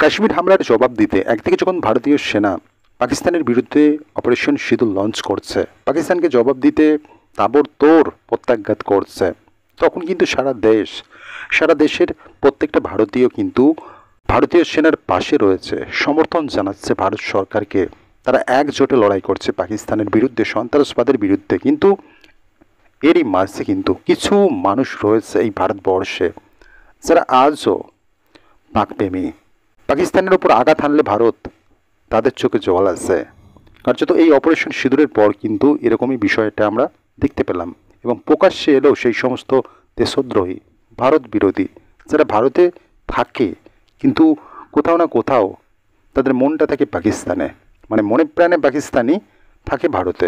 কাশ্মীর হামলার জবাব দিতে একদিকে যখন ভারতীয় সেনা পাকিস্তানের বিরুদ্ধে অপারেশন সিঁদুর লঞ্চ করছে, পাকিস্তানকে জবাব দিতে তাবড়তোড় প্রত্যাঘাত করছে, তখন কিন্তু সারা দেশের প্রত্যেকটা ভারতীয় কিন্তু ভারতীয় সেনার পাশে রয়েছে, সমর্থন জানাচ্ছে ভারত সরকারকে। তারা একজোটে লড়াই করছে পাকিস্তানের বিরুদ্ধে, সন্ত্রাসবাদের বিরুদ্ধে। কিন্তু এরই মাঝে কিন্তু কিছু মানুষ রয়েছে এই ভারতবর্ষে যারা আজও পাকপ্রেমী। পাকিস্তানের ওপর আঘাত হানলে ভারত তাদের চোখে জল আছে। কার্যত এই অপারেশন সিঁদুরের পর কিন্তু এরকমই বিষয়টা আমরা দেখতে পেলাম, এবং প্রকাশ্যে এলেও সেই সমস্ত দেশদ্রোহী, ভারত বিরোধী যারা ভারতে থাকে কিন্তু কোথাও না কোথাও তাদের মনটা থাকে পাকিস্তানে, মানে মনে প্রাণে পাকিস্তানি থাকে ভারতে।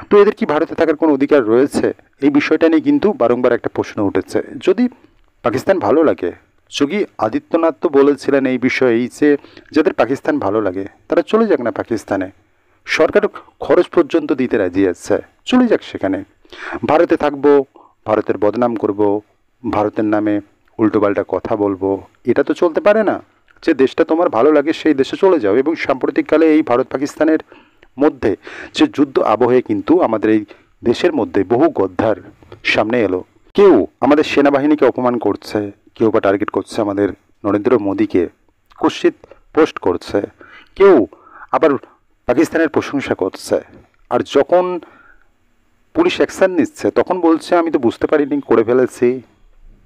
তো এদের কি ভারতে থাকার কোনো অধিকার রয়েছে? এই বিষয়টা নিয়ে কিন্তু বারংবার একটা প্রশ্ন উঠেছে। যদি পাকিস্তান ভালো লাগে, যোগী আদিত্যনাথ তো বলেছিলেন এই বিষয়ে যে যাদের পাকিস্তান ভালো লাগে তারা চলে যাক না পাকিস্তানে, সরকার খরচ পর্যন্ত দিতে রাজি আছে, চলে যাক সেখানে। ভারতে থাকবো, ভারতের বদনাম করব, ভারতের নামে উল্টোপাল্টা কথা বলবো, এটা তো চলতে পারে না। যে দেশটা তোমার ভালো লাগে সেই দেশে চলে যাও। এবং সাম্প্রতিককালে এই ভারত পাকিস্তানের মধ্যে যে যুদ্ধ আবহে কিন্তু আমাদের এই দেশের মধ্যে বহু গদ্দার সামনে এলো। কেউ আমাদের সেনাবাহিনীকে অপমান করছে, কেউ বা টার্গেট করছে আমাদের নরেন্দ্র মোদীকে, কুৎসিত পোস্ট করছে, কেউ আবার পাকিস্তানের প্রশংসা করছে। আর যখন পুলিশ অ্যাকশান নিচ্ছে তখন বলছে আমি তো বুঝতে পারিনি, করে ফেলেছি,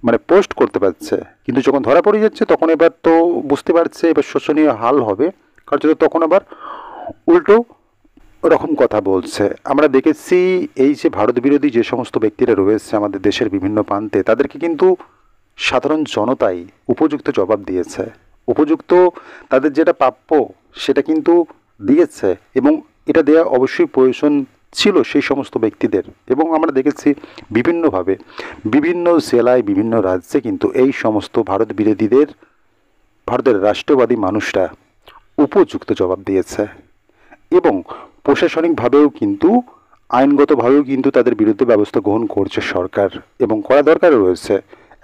মানে পোস্ট করতে পারছে। কিন্তু যখন ধরা পড়ে যাচ্ছে তখন এবার তো বুঝতে পারছে এবার শোচনীয় হাল হবে, কারণ তখন আবার উল্টো রকম কথা বলছে। আমরা দেখেছি এই যে ভারত বিরোধী যে সমস্ত ব্যক্তিরা রয়েছে আমাদের দেশের বিভিন্ন প্রান্তে, তাদেরকে কিন্তু সাধারণ জনতাই উপযুক্ত জবাব দিয়েছে, উপযুক্ত তাদের যেটা প্রাপ্য সেটা কিন্তু দিয়েছে, এবং এটা দেওয়া অবশ্যই প্রয়োজন ছিল সেই সমস্ত ব্যক্তিদের। এবং আমরা দেখেছি বিভিন্নভাবে বিভিন্ন জেলায় বিভিন্ন রাজ্যে কিন্তু এই সমস্ত ভারত বিরোধীদের ভারতের রাষ্ট্রবাদী মানুষরা উপযুক্ত জবাব দিয়েছে, এবং প্রশাসনিকভাবেও কিন্তু আইনগতভাবেও কিন্তু তাদের বিরুদ্ধে ব্যবস্থা গ্রহণ করছে সরকার, এবং করা দরকার রয়েছে।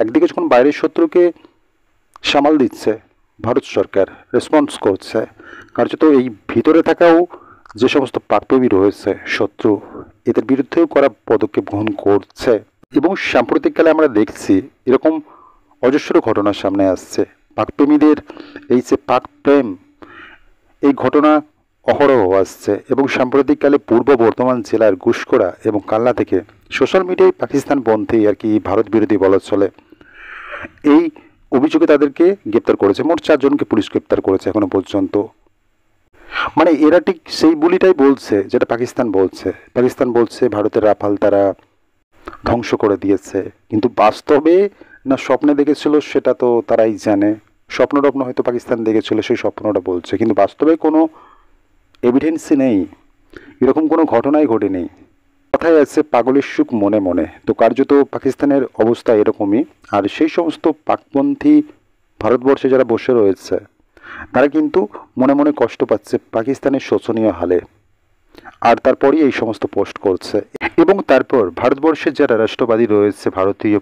একদিকে যখন বাইরের শত্রুকে সামাল দিচ্ছে ভারত সরকার, রেসপন্স করছে, কার্যত এই ভিতরে থাকাও যে সমস্ত পাকপ্রেমী রয়েছে শত্রু, এদের বিরুদ্ধেও করা পদক্ষেপ গ্রহণ করছে। এবং সাম্প্রতিককালে আমরা দেখছি এরকম অজস্র ঘটনা সামনে আসছে। পাকপ্রেমীদের এই যে পাকপ্রেম, এই ঘটনা অহরহ আসছে। এবং সাম্প্রতিককালে পূর্ব বর্ধমান জেলার গুসকরা এবং কালনা থেকে সোশ্যাল মিডিয়ায় পাকিস্তানপন্থী আর কি ভারত বিরোধী বলা চলে, এই অভিযোগে তাদেরকে গ্রেপ্তার করেছে। মোট 4 জনকে পুলিশ গ্রেপ্তার করেছে এখনো পর্যন্ত। মানে এরা ঠিক সেই বুলিটাই বলছে যেটা পাকিস্তান বলছে ভারতের রাফাল তারা ধ্বংস করে দিয়েছে, কিন্তু বাস্তবে না স্বপ্নে দেখেছিল সেটা তো তারাই জানে। স্বপ্ন হয়তো পাকিস্তান দেখেছিল, সেই স্বপ্নটা বলছে, কিন্তু বাস্তবে কোনো এভিডেন্সই নেই, এরকম কোনো ঘটনাই ঘটেনি। কথায় আছে পাগলের সুখ মনে মনে, তো কার্যত পাকিস্তানের অবস্থা এরকমই। আর সেই সমস্ত পাকপন্থী ভারতবর্ষে যারা বসে রয়েছে তারা কিন্তু মনে মনে কষ্ট পাচ্ছে পাকিস্তানের শোচনীয় হালে, আর তারপরই এই সমস্ত পোস্ট করছে। এবং তারপর ভারতবর্ষের যারা রাষ্ট্রবাদী রয়েছে,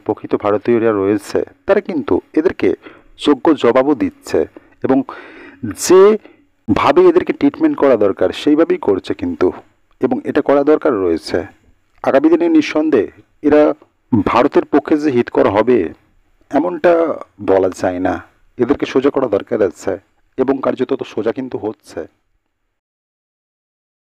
প্রকৃত ভারতীয়রা রয়েছে, তারা কিন্তু এদেরকে যোগ্য জবাবও দিচ্ছে, এবং যে ভাবে এদেরকে ট্রিটমেন্ট করা দরকার সেইভাবেই করছে কিন্তু, এবং এটা করা দরকার রয়েছে। আগামী দিনে নিঃসন্দেহে এরা ভারতের পক্ষে যে হিট করা হবে এমনটা বলা যায় না, এদেরকে সোজা করা দরকার আছে, এবং কার্যত তো সোজা কিন্তু হচ্ছে।